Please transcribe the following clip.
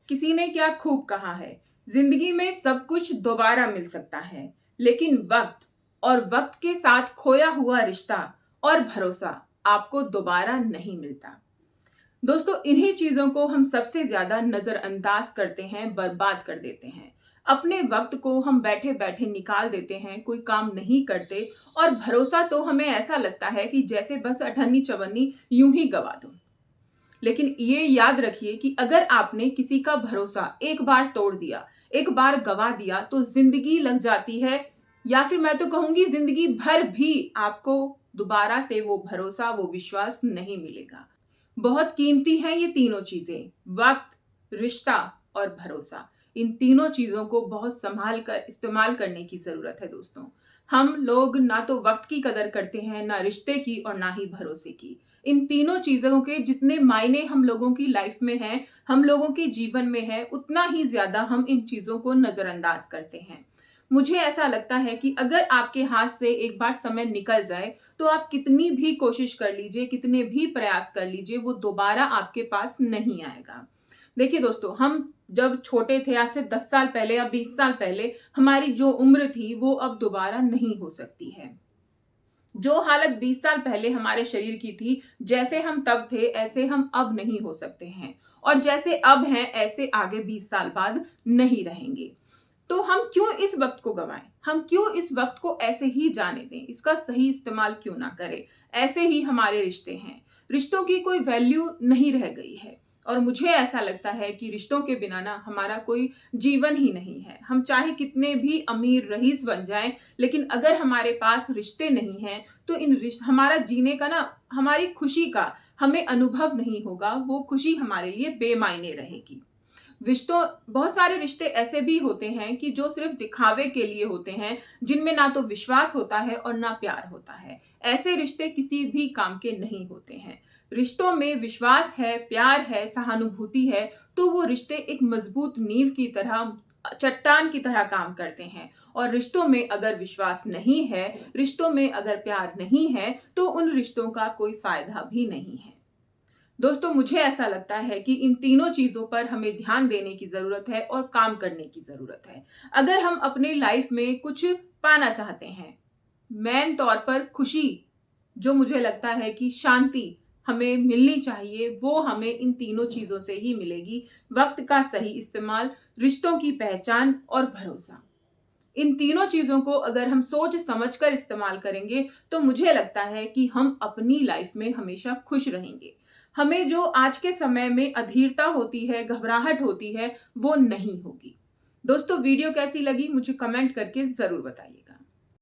किसी ने क्या खूब कहा है, जिंदगी में सब कुछ दोबारा मिल सकता है, लेकिन वक्त और वक्त के साथ खोया हुआ रिश्ता और भरोसा आपको दोबारा नहीं मिलता। दोस्तों, इन्हीं चीजों को हम सबसे ज्यादा नजरअंदाज करते हैं, बर्बाद कर देते हैं। अपने वक्त को हम बैठे बैठे निकाल देते हैं, कोई काम नहीं करते, और भरोसा तो हमें ऐसा लगता है कि जैसे बस अठन्नी चवन्नी यूं ही गवा दो। लेकिन ये याद रखिए कि अगर आपने किसी का भरोसा एक बार तोड़ दिया, एक बार गवा दिया, तो जिंदगी लग जाती है, या फिर मैं तो कहूंगी जिंदगी भर भी आपको दोबारा से वो भरोसा, वो विश्वास नहीं मिलेगा। बहुत कीमती है ये तीनों चीजें, वक्त, रिश्ता और भरोसा। इन तीनों चीजों को बहुत संभाल कर इस्तेमाल करने की जरूरत है दोस्तों। हम लोग ना तो वक्त की कदर करते हैं, ना रिश्ते की, और ना ही भरोसे की। इन तीनों चीजों के जितने मायने हम लोगों की लाइफ में हैं, हम लोगों के जीवन में है, उतना ही ज्यादा हम इन चीजों को नजरअंदाज करते हैं। मुझे ऐसा लगता है कि अगर आपके हाथ से एक बार समय निकल जाए, तो आप कितनी भी कोशिश कर लीजिए, कितने भी प्रयास कर लीजिए, वो दोबारा आपके पास नहीं आएगा। देखिए दोस्तों, हम जब छोटे थे, आज से 10 साल पहले या 20 साल पहले, हमारी जो उम्र थी वो अब दोबारा नहीं हो सकती है। जो हालत 20 साल पहले हमारे शरीर की थी, जैसे हम तब थे ऐसे हम अब नहीं हो सकते हैं, और जैसे अब हैं ऐसे आगे 20 साल बाद नहीं रहेंगे। तो हम क्यों इस वक्त को गंवाएं, हम क्यों इस वक्त को ऐसे ही जाने दें, इसका सही इस्तेमाल क्यों ना करें। ऐसे ही हमारे रिश्ते हैं, रिश्तों की कोई वैल्यू नहीं रह गई है, और मुझे ऐसा लगता है कि रिश्तों के बिना ना हमारा कोई जीवन ही नहीं है। हम चाहे कितने भी अमीर रईस बन जाएं, लेकिन अगर हमारे पास रिश्ते नहीं हैं, तो हमारा जीने का ना, हमारी खुशी का हमें अनुभव नहीं होगा। वो खुशी हमारे लिए बेमायने रहेगी। रिश्तों बहुत सारे रिश्ते ऐसे भी होते हैं कि जो सिर्फ दिखावे के लिए होते हैं, जिनमें ना तो विश्वास होता है और ना प्यार होता है। ऐसे रिश्ते किसी भी काम के नहीं होते हैं। रिश्तों में विश्वास है, प्यार है, सहानुभूति है, तो वो रिश्ते एक मजबूत नींव की तरह, चट्टान की तरह काम करते हैं। और रिश्तों में अगर विश्वास नहीं है, रिश्तों में अगर प्यार नहीं है, तो उन रिश्तों का कोई फायदा भी नहीं है। दोस्तों, मुझे ऐसा लगता है कि इन तीनों चीजों पर हमें ध्यान देने की जरूरत है और काम करने की जरूरत है। अगर हम अपनी लाइफ में कुछ पाना चाहते हैं, मेन तौर पर खुशी, जो मुझे लगता है कि शांति हमें मिलनी चाहिए, वो हमें इन तीनों चीजों से ही मिलेगी। वक्त का सही इस्तेमाल, रिश्तों की पहचान और भरोसा। इन तीनों चीजों को अगर हम सोच समझ कर इस्तेमाल करेंगे, तो मुझे लगता है कि हम अपनी लाइफ में हमेशा खुश रहेंगे। हमें जो आज के समय में अधीरता होती है, घबराहट होती है, वो नहीं होगी। दोस्तों, वीडियो कैसी लगी मुझे कमेंट करके जरूर बताइए।